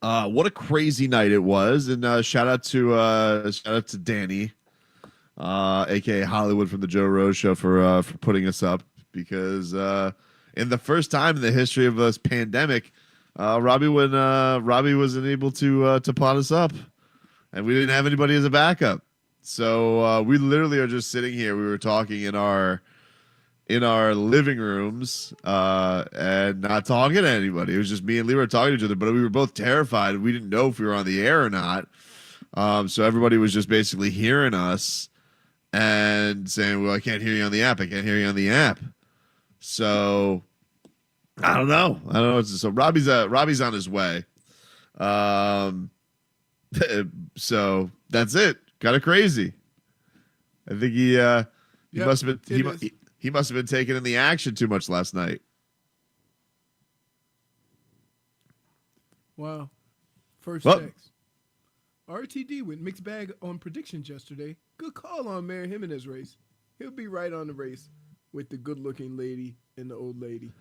What a crazy night it was, and shout out to Danny, aka Hollywood from the Joe Rose Show for putting us up because in the first time in the history of this pandemic, Robbie wasn't able to pot us up, and we didn't have anybody as a backup, so we literally are just sitting here. We were talking in our living rooms and not talking to anybody. It was just me and Leroy talking to each other, but we were both terrified. We didn't know if we were on the air or not. So everybody was just basically hearing us and saying, well, I can't hear you on the app. I can't hear you on the app. So I don't know. So Robbie's on his way. So that's it. Kind of crazy. I think he must have been he must have been taking in the action too much last night. Wow. First text. RTD with mixed bag on predictions yesterday. Good call on Mary Jimenez race. He'll be right on the race with the good-looking lady and the old lady.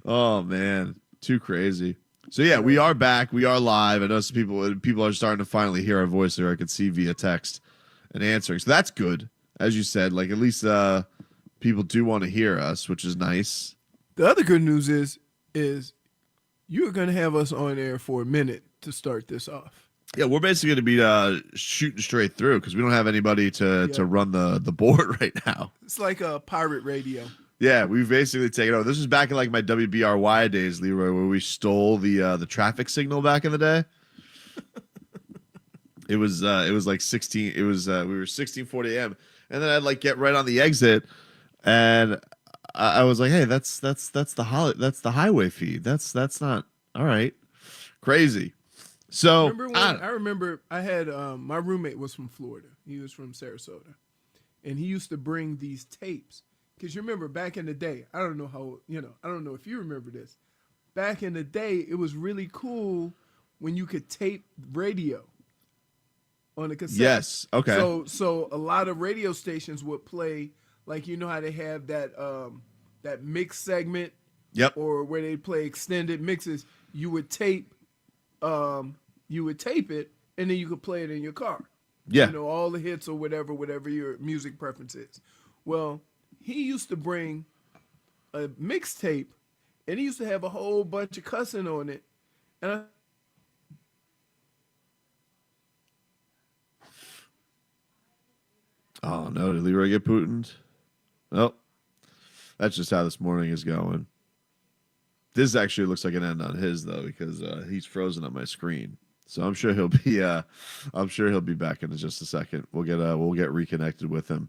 Oh, man. Too crazy. So, yeah, we are back. We are live. I know some people are starting to finally hear our voice there. I can see via text and answering. So that's good. As you said, like at least people do want to hear us, which is nice. The other good news is you're going to have us on air for a minute to start this off. Yeah, we're basically going to be shooting straight through because we don't have anybody to run the board right now. It's like a pirate radio. Yeah, we've basically taken over. This was back in like my WBRY days, Leroy, where we stole the traffic signal back in the day. It was like 16. It was we were 1640 a.m. And then I'd like get right on the exit, and I was like, "Hey, that's the highway feed. That's not all right, crazy." So I remember I had my roommate was from Florida. He was from Sarasota, and he used to bring these tapes because you remember back in the day. I don't know if you remember this. Back in the day, it was really cool when you could tape radio on a cassette. Yes. Okay. So a lot of radio stations would play, like, you know how they have that mix segment. Yep. Or where they play extended mixes. You would tape it, and then you could play it in your car. Yeah. You know, all the hits or whatever your music preference is. Well, he used to bring a mixtape, and he used to have a whole bunch of cussing on it, and Oh, no. Did Leroy get Putined? Oh, that's just how this morning is going. This actually looks like an end on his, though, because he's frozen on my screen. So I'm sure he'll be back in just a second. We'll get reconnected with him.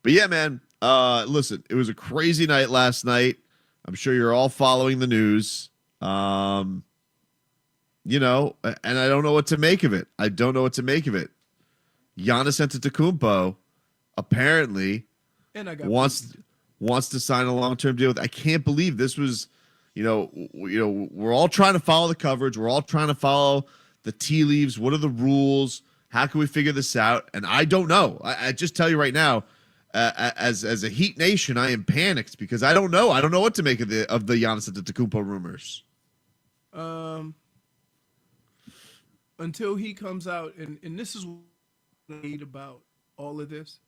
But yeah, man, listen, it was a crazy night last night. I'm sure you're all following the news. And I don't know what to make of it. Giannis Antetokounmpo apparently wants to sign a long-term deal with. I can't believe this was, we're all trying to follow the coverage. We're all trying to follow the tea leaves. What are the rules? How can we figure this out? And I don't know. I just tell you right now, as a Heat Nation, I am panicked because I don't know. I don't know what to make of the Giannis Antetokounmpo rumors. Until he comes out, and this is what I hate about all of this.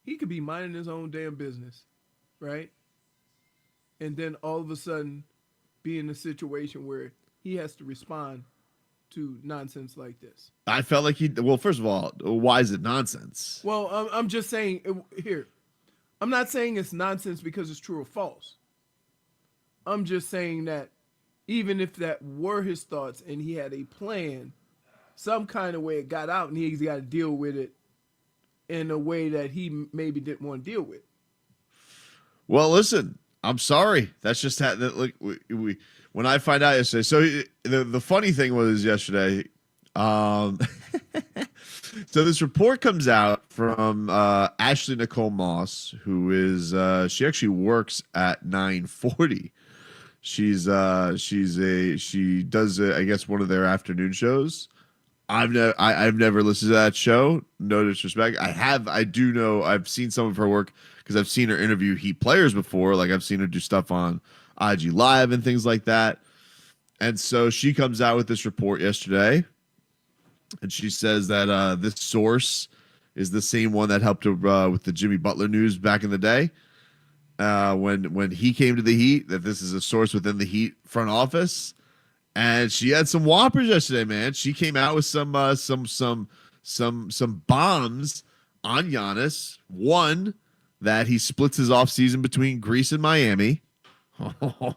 He could be minding his own damn business, right? And then all of a sudden be in a situation where he has to respond to nonsense like this. I felt like first of all, why is it nonsense? Well, I'm just saying here. I'm not saying it's nonsense because it's true or false. I'm just saying that even if that were his thoughts and he had a plan, some kind of way it got out and he's got to deal with it in a way that he maybe didn't want to deal with. Well, listen, I'm sorry. That's just how that. We when I find out yesterday. So the funny thing was yesterday. So this report comes out from Ashley Nicole Moss, who is she actually works at 940. She does I guess one of their afternoon shows. I've never listened to that show. No disrespect. I've seen some of her work because I've seen her interview Heat players before. Like I've seen her do stuff on IG Live and things like that. And so she comes out with this report yesterday, and she says that this source is the same one that helped her with the Jimmy Butler news back in the day. When he came to the Heat, that this is a source within the Heat front office. And she had some whoppers yesterday, man. She came out with some bombs on Giannis. One, that he splits his offseason between Greece and Miami.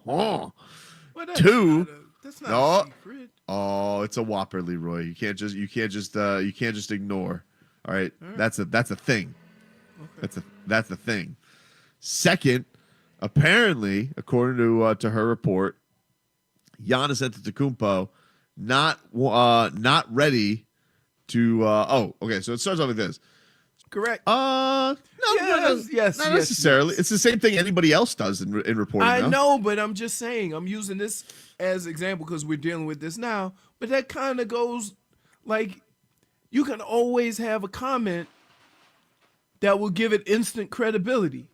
Well, Two, that's not a secret. Oh, it's a whopper, Leroy. You can't just ignore. All right, that's a thing. Okay. That's a thing. Second, apparently, according to her report, Giannis Antetokounmpo not ready to. Okay. So it starts off like this. Correct. No, yes, not necessarily. Yes. It's the same thing anybody else does in reporting. I know, but I'm just saying. I'm using this as example because we're dealing with this now. But that kind of goes like you can always have a comment that will give it instant credibility.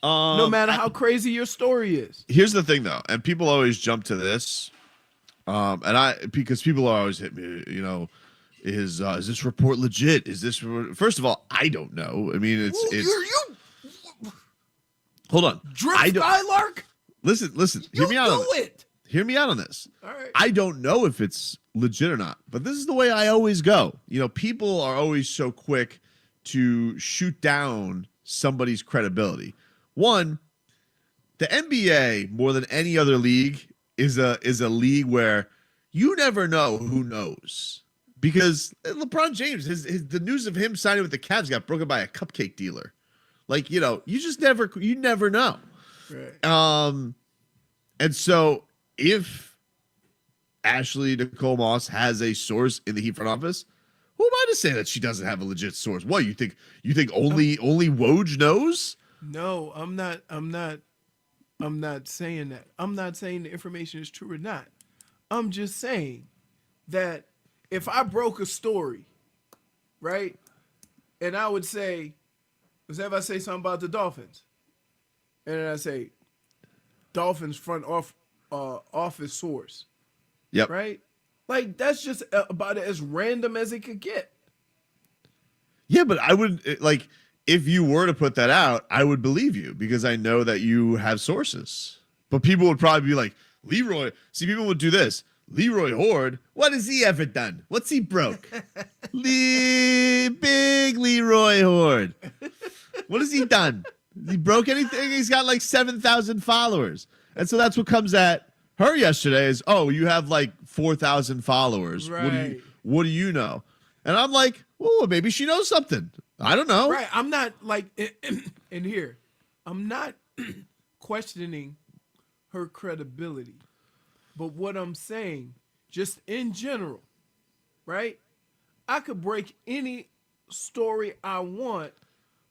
No matter how crazy your story is. Here's the thing, though, and people always jump to this, because people always hit me. Is this report legit? Is this first of all? I don't know. I mean, Hold on. Skylark. Listen. Hear me out. Hear me out on this. All right. I don't know if it's legit or not, but this is the way I always go. People are always so quick to shoot down somebody's credibility. One, the NBA, more than any other league, is a league where you never know who knows. Because LeBron James, the news of him signing with the Cavs got broken by a cupcake dealer. You just never know. Right. And so if Ashley Nicole Moss has a source in the Heat front office, who am I to say that she doesn't have a legit source? What, you think only Woj knows? No, I'm not saying that. I'm not saying the information is true or not. I'm just saying that if I broke a story, right, and I would say, let's have I say something about the Dolphins, and then I say, Dolphins front office source, yep, right, like that's just about as random as it could get. Yeah, but I would if you were to put that out, I would believe you because I know that you have sources. But people would probably be like, Leroy. See, people would do this. Leroy Horde, what has he ever done? What's he broke? Big Leroy Horde. What has he done? Has he broke anything? He's got like 7,000 followers. And so that's what comes at her yesterday is, oh, you have like 4,000 followers. Right. What do you know? And I'm like, oh, maybe she knows something. I don't know. Right. I'm not like, and here, I'm not questioning her credibility. But what I'm saying, just in general, right? I could break any story I want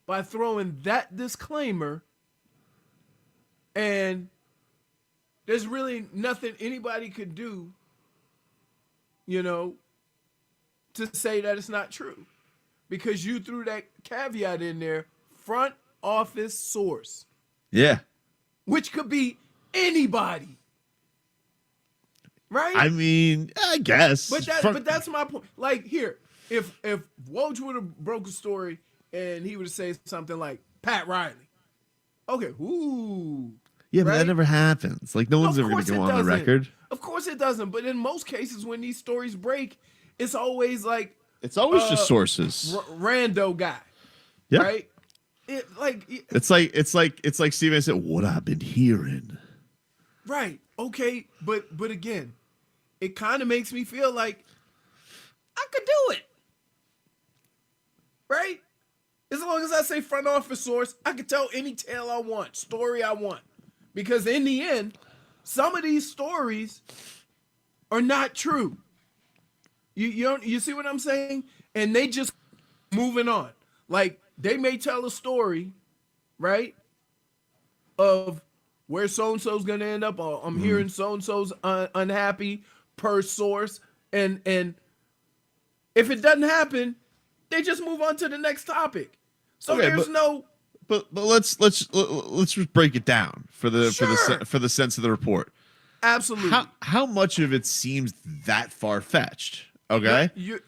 by throwing that disclaimer, and there's really nothing anybody could do, to say that it's not true. Because you threw that caveat in there, front office source. Yeah. Which could be anybody. Right? I mean, I guess. But that's my point. Like here, if Woj would have broke a story and he would have said something like Pat Riley. Okay, ooh. Yeah, but that never happens. Like no one's ever gonna go on the record. Of course it doesn't. But in most cases when these stories break, it's always like it's always just sources. Rando guy. Yeah. Right? It's like Steven said, what I've been hearing. Right. Okay. But again, it kind of makes me feel like I could do it. Right? As long as I say front office source, I can tell any tale I want, story I want. Because in the end, some of these stories are not true. You see what I'm saying? And they just moving on. Like they may tell a story, right? Of where so-and-so's going to end up. Or I'm hearing so-and-so's unhappy per source. And if it doesn't happen, they just move on to the next topic. So okay, But let's just break it down for the sense of the report. Absolutely. how much of it seems that far fetched? Okay, You're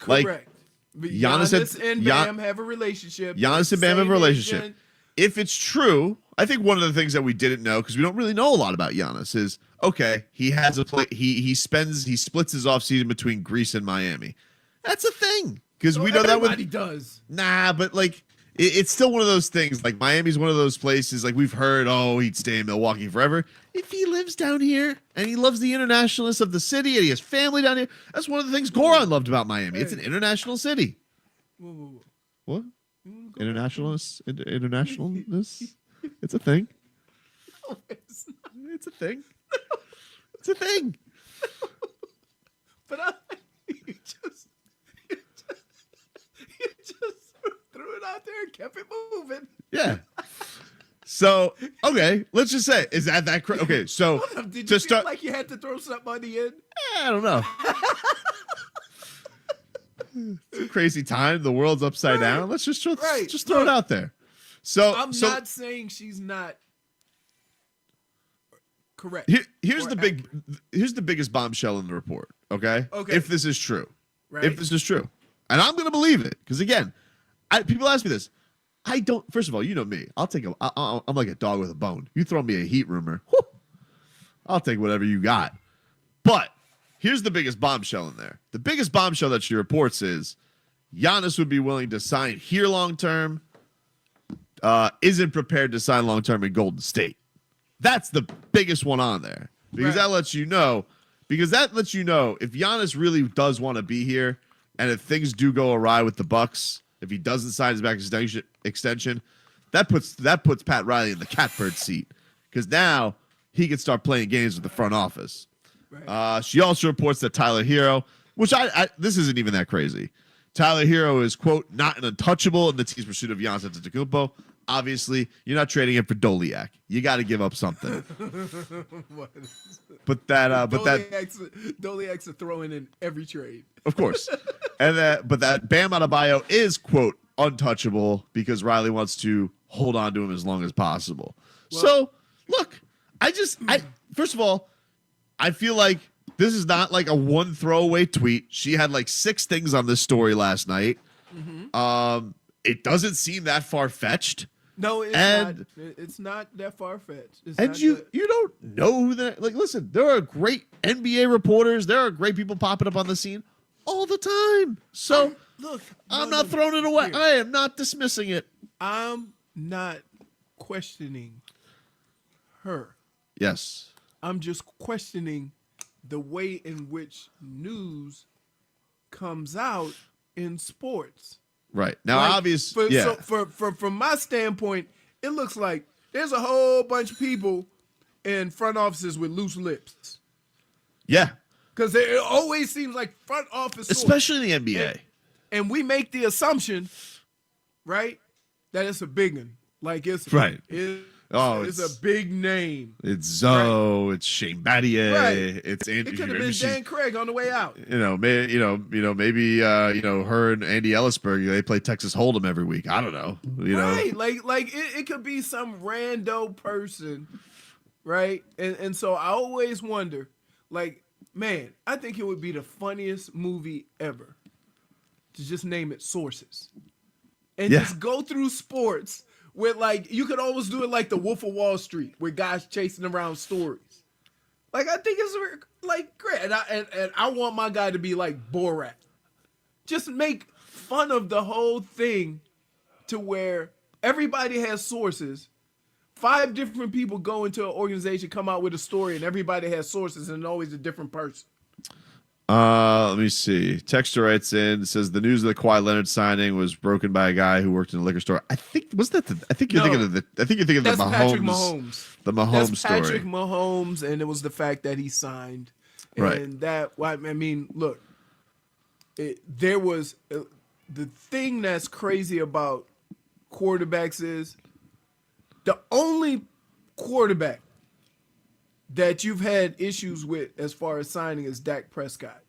like correct. But Giannis and Bam have a relationship. Giannis and Bam have a relationship. If it's true, I think one of the things that we didn't know, because we don't really know a lot about Giannis, is okay. He has a play. He splits his offseason between Greece and Miami. That's a thing because we know that everybody does. Nah, but like it's still one of those things. Like Miami's one of those places. Like we've heard, oh, he'd stay in Milwaukee forever. If he lives down here and he loves the internationalness of the city and he has family down here, that's one of the things Goran loved about Miami. It's an international city. Whoa. What? Internationalness? Internationalness? It's a thing. No, it's not. It's a thing. It's a thing. But you just threw it out there and kept it moving. Yeah. So, okay, let's just say, is that okay, so did you feel like you had to throw something on the end? I don't know. It's a crazy time. The world's upside down. Let's just throw it out there. So I'm not saying she's not correct. Here's the biggest bombshell in the report. Okay. If this is true, right. If this is true, and I'm gonna believe it, because again, people ask me this. I don't. First of all, you know me. I'm like a dog with a bone. You throw me a Heat rumor, whew, I'll take whatever you got. But here's the biggest bombshell in there. The biggest bombshell that she reports is Giannis would be willing to sign here long term. Isn't prepared to sign long term in Golden State. That's the biggest one on there because that lets you know. Because that lets you know if Giannis really does want to be here, and if things do go awry with the Bucks, if he doesn't sign his back extension, that puts Pat Riley in the catbird seat because now he can start playing games with the front office. Right. She also reports that Tyler Hero, which this isn't even that crazy. Tyler Hero is, quote, not an untouchable in the team's pursuit of Giannis Antetokounmpo. Obviously, you're not trading him for Doliak. You got to give up something. Doliak's a throw-in in every trade. Of course. But that Bam Adebayo is, quote, untouchable because Riley wants to hold on to him as long as possible. Well, so, look, first of all, I feel like this is not like a one throwaway tweet. She had like 6 things on this story last night. Mm-hmm. It doesn't seem that far-fetched. No, it's not that far-fetched. You don't know who that. Like, listen, there are great NBA reporters. There are great people popping up on the scene all the time. So, I'm not throwing it away. I am not dismissing it. I'm not questioning her. Yes. I'm just questioning the way in which news comes out in sports. Right. Now, obviously, So from my standpoint, it looks like there's a whole bunch of people in front offices with loose lips. Yeah. Because it always seems like front office, especially in the NBA. And we make the assumption, right, that it's a big one. Like it's right. It's a big name. It's Zoe. Right. It's Shane Battier. Right. It's Andrew. It could have been Dan Craig on the way out. Maybe her and Andy Ellisberg, they play Texas Hold'em every week. I don't know. Right. Like it could be some rando person, right? And so I always wonder, like, man, I think it would be the funniest movie ever to just name it Sources, and just go through sports. With like, you could always do it like the Wolf of Wall Street, where guys chasing around stories. Like, I think it's like great, and I want my guy to be like Borat. Just make fun of the whole thing, to where everybody has sources. 5 different people go into an organization, come out with a story, and everybody has sources, and always a different person. Let me see. Texter writes in, says the news of the Kawhi Leonard signing was broken by a guy who worked in a liquor store. I think you're thinking of the Mahomes. Patrick Mahomes. The Mahomes story. Patrick Mahomes, and it was the fact that he signed. And look, there was the thing that's crazy about quarterbacks is the only quarterback that you've had issues with as far as signing is Dak Prescott.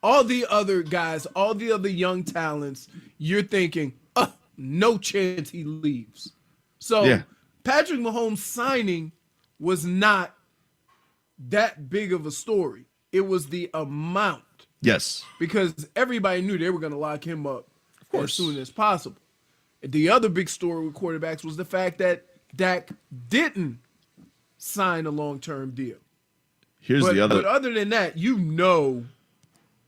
All the other guys, all the other young talents, you're thinking, no chance he leaves. So Patrick Mahomes signing was not that big of a story. It was the amount. Yes. Because everybody knew they were going to lock him up course. as soon as possible. The other big story with quarterbacks was the fact that Dak didn't sign a long-term deal. But other than that, you know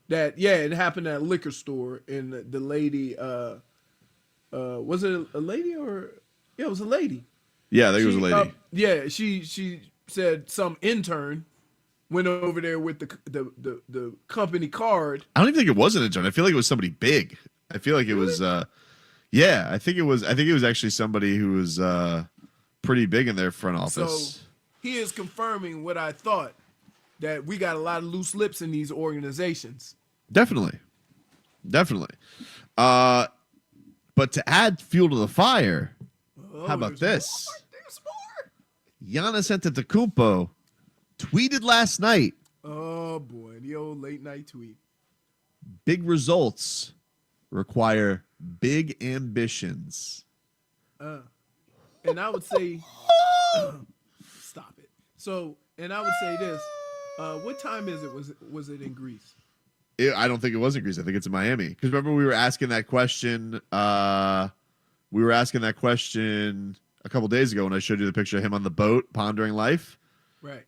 that, yeah, it happened at a liquor store, and the lady, was it a lady or? Yeah, it was a lady. Yeah, I think it was a lady. Yeah, she said some intern went over there with the company card. I don't even think it was an intern. I feel like it was somebody big. I feel like it was yeah, I think it was actually somebody who was pretty big in their front office. So he is confirming what I thought, that we got a lot of loose lips in these organizations. Definitely. But to add fuel to the fire, how about this? There's more. Giannis Antetokounmpo tweeted last night. Oh boy, the old late night tweet. Big results require big ambitions. And I would say, stop it. So, and I would say this. What time is it? Was it in Greece? I don't think it was in Greece. I think it's in Miami. Because remember, we were asking that question. We were asking that question a couple days ago when I showed you the picture of him on the boat pondering life. Right.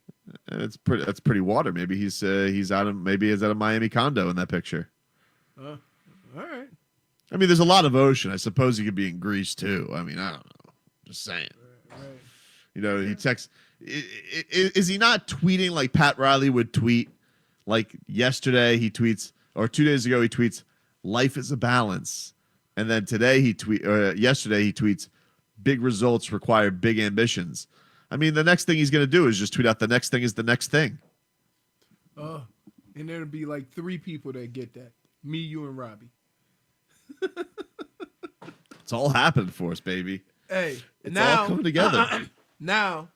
And that's pretty water. Maybe he's at a Miami condo in that picture. All right. I mean, there's a lot of ocean. I suppose he could be in Greece too. I mean, I don't know. Just saying. Right. You know, he texts. Is he not tweeting like Pat Riley would tweet? Like yesterday he tweets, or 2 days ago he tweets, "Life is a balance," and then yesterday he tweets, "Big results require big ambitions." I mean, the next thing he's going to do is just tweet out, "The next thing is the next thing." And there'll be like 3 people that get that: me, you, and Robbie. It's all happening for us, baby. Hey, it's now all coming together. Now,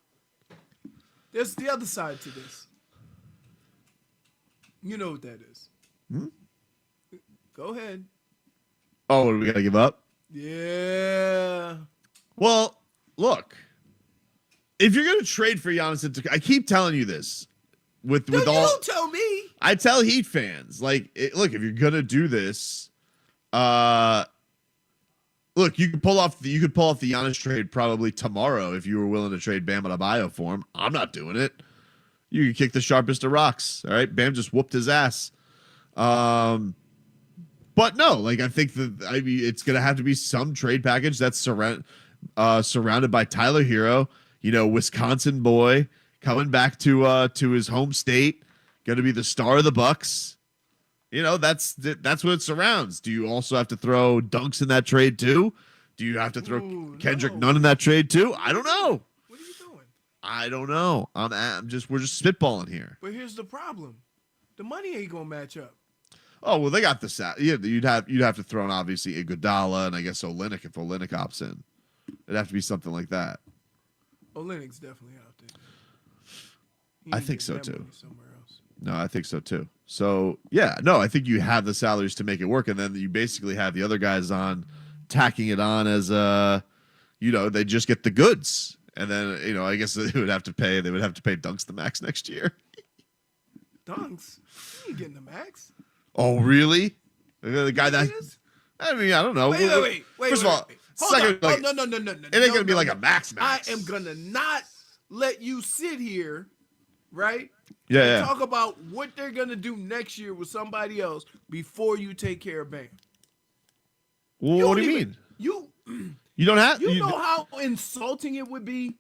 there's the other side to this. You know what that is. Go ahead. Oh, what, we got to give up? Yeah. Well, look. If you're going to trade for Giannis Antetokounmpo, I keep telling you this. With all, don't tell me. I tell Heat fans, look, if you're going to do this, look, you could pull off the Giannis trade probably tomorrow if you were willing to trade Bam Adebayo for him. I'm not doing it. You can kick the sharpest of rocks. All right, Bam just whooped his ass. But no, like I think it's gonna have to be some trade package that's surrounded by Tyler Hero, Wisconsin boy coming back to his home state, gonna be the star of the Bucks. That's what it surrounds. Do you also have to throw dunks in that trade too? Do you have to throw Kendrick Nunn in that trade too? I don't know. What are you doing? I don't know. We're just spitballing here. But here's the problem: the money ain't gonna match up. Oh well, they got the sat. Yeah, you'd have to throw in obviously Iguodala and I guess Olynyk if Olynyk opts in. It'd have to be something like that. Olynyk's definitely out there. I think so too. Somewhere else. No, I think so too. So yeah, no, I think you have the salaries to make it work, and then you basically have the other guys on tacking it on as they just get the goods, and then I guess they would have to pay Dunks the max next year. Dunks, you ain't getting the max. Oh really? The guy that is? I mean, I don't know. Wait. First of all, second, no. It ain't gonna be like a max. I am gonna not let you sit here, right? Yeah. Talk about what they're gonna do next year with somebody else before you take care of Bam. Well, what do you mean? You don't have. You know how insulting it would be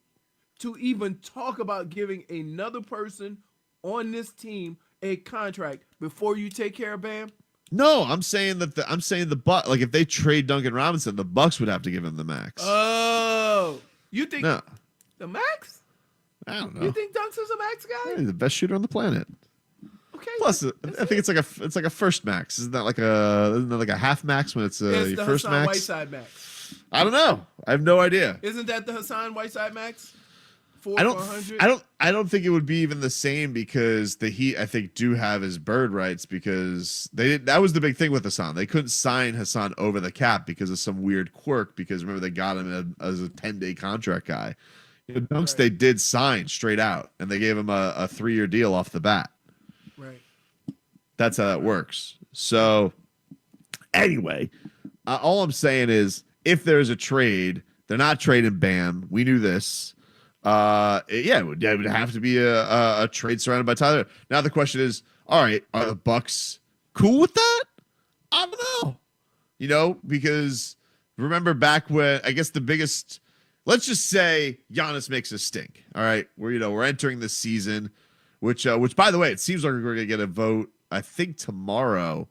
to even talk about giving another person on this team a contract before you take care of Bam? No, I'm saying the Bucks, like if they trade Duncan Robinson, the Bucks would have to give him the max. Oh, you think the max? I don't know. You think Dunks is a max guy? He's the best shooter on the planet. Okay. Plus, I think it's like a first max. Isn't that like a half max when it's your first Hassan max? Whiteside max. I don't know. I have no idea. Isn't that the Hassan Whiteside max? I don't think it would be even the same because the Heat I think do have his bird rights because that was the big thing with Hassan. They couldn't sign Hassan over the cap because of some weird quirk because remember they got him as a 10-day contract guy. Dunks they did sign straight out, and they gave him a 3-year deal off the bat. Right. That's how that works. So anyway, all I'm saying is if there's a trade, they're not trading Bam. We knew this. It would have to be a trade surrounded by Tyler. Now the question is, all right, are the Bucks cool with that? I don't know. Because remember back when, I guess the biggest, let's just say Giannis makes a stink. All right, we're entering this season, which by the way, it seems like we're going to get a vote, I think tomorrow,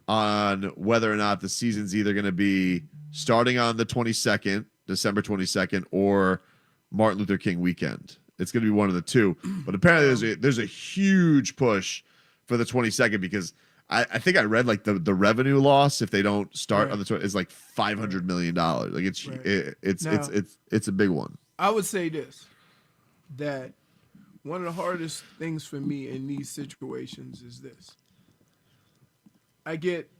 on whether or not the season's either going to be starting on the 22nd, December 22nd, or Martin Luther King weekend. It's going to be one of the two. But apparently there's a huge push for the 22nd because I think I read like the revenue loss if they don't start on the 20 is like $500 million. Like it's a big one. I would say this, that one of the hardest things for me in these situations is this. I get,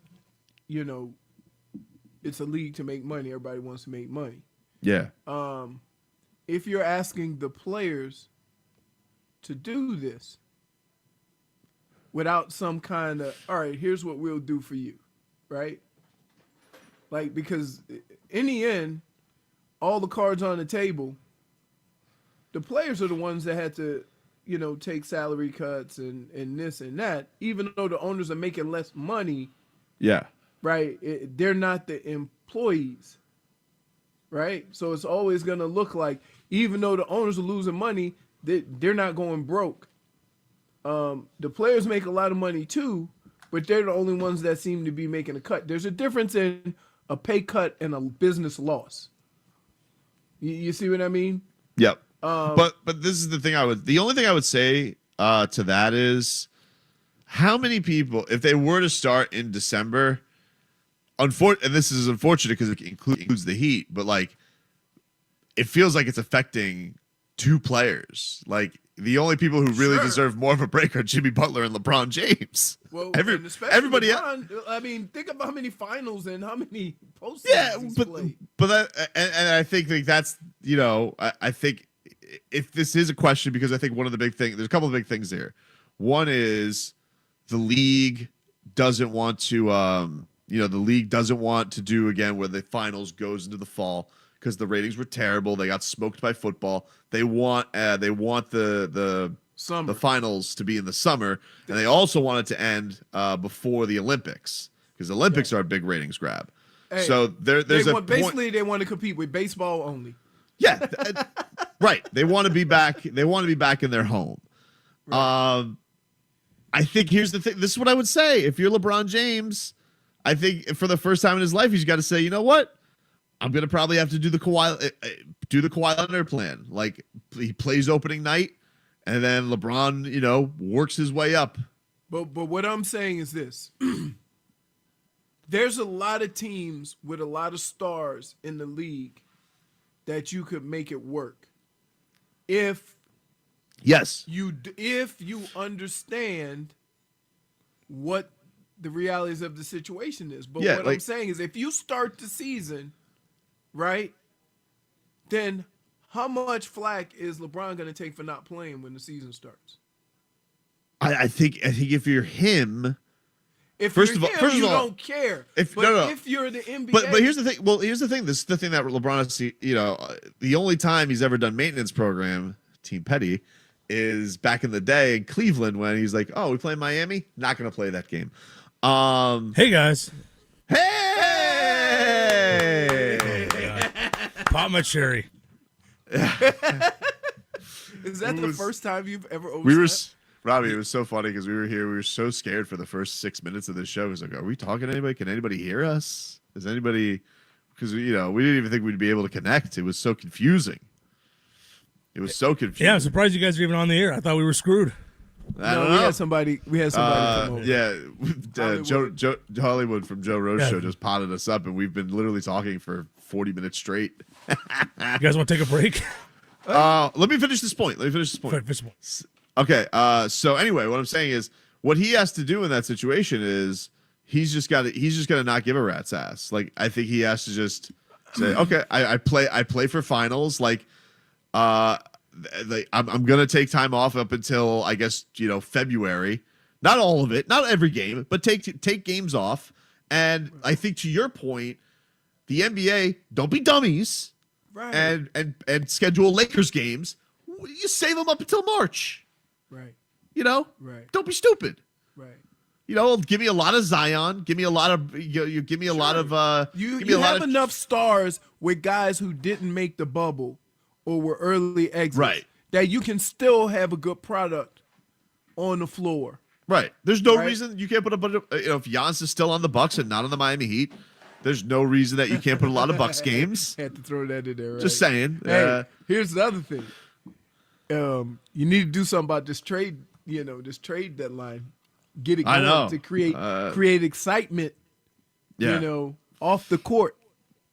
it's a league to make money. Everybody wants to make money. Yeah. If you're asking the players to do this without some kind of, all right, here's what we'll do for you, right? Like, because in the end, all the cards on the table, the players are the ones that had to, take salary cuts and this and that, even though the owners are making less money. Yeah. Right? They're not the employees. Right? So it's always going to look like, even though the owners are losing money, they're not going broke. The players make a lot of money too, but they're the only ones that seem to be making a cut. There's a difference in a pay cut and a business loss. You see what I mean? Yep. But this is the only thing I would say to that is how many people, if they were to start in December, and this is unfortunate because it includes the Heat, but like it feels like it's affecting two players. Like the only people who really deserve more of a break are Jimmy Butler and LeBron James. Well, everybody LeBron, I mean, think about how many finals and how many postseasons he's played. But I think like that's I think if this is a question, because I think one of the big things, there's a couple of big things there. One is the league doesn't want to the league doesn't want to do again where the finals goes into the fall because the ratings were terrible. They got smoked by football. They want the finals to be in the summer, and they also want it to end before the Olympics because the Olympics are a big ratings grab. Hey, so there's they want to compete with baseball only. Yeah, right. They want to be back. They want to be back in their home. Right. I think here's the thing. This is what I would say. If you're LeBron James, I think for the first time in his life, he's got to say, you know what? I'm gonna probably have to do the Kawhi Leonard plan. Like he plays opening night, and then LeBron, works his way up. But what I'm saying is this: there's a lot of teams with a lot of stars in the league that you could make it work if you understand what the realities of the situation is. But what I'm saying is if you start the season right, then how much flack is LeBron going to take for not playing when the season starts? I think if you're him, First of all, you don't care. If you're the NBA, but here's the thing. Well, here's the thing. This is the thing that LeBron has. The only time he's ever done maintenance program, Team Petty, is back in the day in Cleveland when he's like, "Oh, we play Miami. Not going to play that game." Hey guys. Hey. Pop my cherry. Is that the first time you've ever overslept? Robbie, it was so funny because we were here. We were so scared for the first 6 minutes of the show. It was like, are we talking to anybody? Can anybody hear us? Is anybody? Because we didn't even think we'd be able to connect. It was so confusing. Yeah, I'm surprised you guys are even on the air. I thought we were screwed. I don't know. We had somebody come over. Yeah, Joe Hollywood from Joe Rose Show just potted us up, and we've been literally talking for 40 minutes straight. You guys want to take a break? Let me finish this point. Okay. So anyway, what I'm saying is, what he has to do in that situation is he's just got to not give a rat's ass. Like I think he has to just say, okay, I play for finals. Like I'm gonna take time off up until I guess February. Not all of it, not every game, but take games off. And I think to your point, the NBA don't be dummies, Right. and schedule Lakers games. You save them up until March. Right. Right. Don't be stupid. Right. Give me a lot of Zion. Give me a lot of give me a lot of You give me a lot have of, enough stars with guys who didn't make the bubble or were early exits, Right. that you can still have a good product on the floor. Right. There's no Right. reason you can't put a bunch of if Giannis is still on the Bucks and not on the Miami Heat, there's no reason that you can't put a lot of Bucks games. Had to throw that in there. Right? Just saying. Hey, here's the other thing. You need to do something about this trade. This trade deadline. Get it I going know. to create excitement. Yeah. Off the court.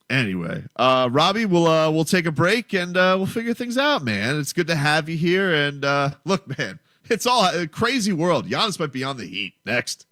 Anyway, Robbie, we'll take a break and we'll figure things out, man. It's good to have you here. And look, man, it's all a crazy world. Giannis might be on the Heat next.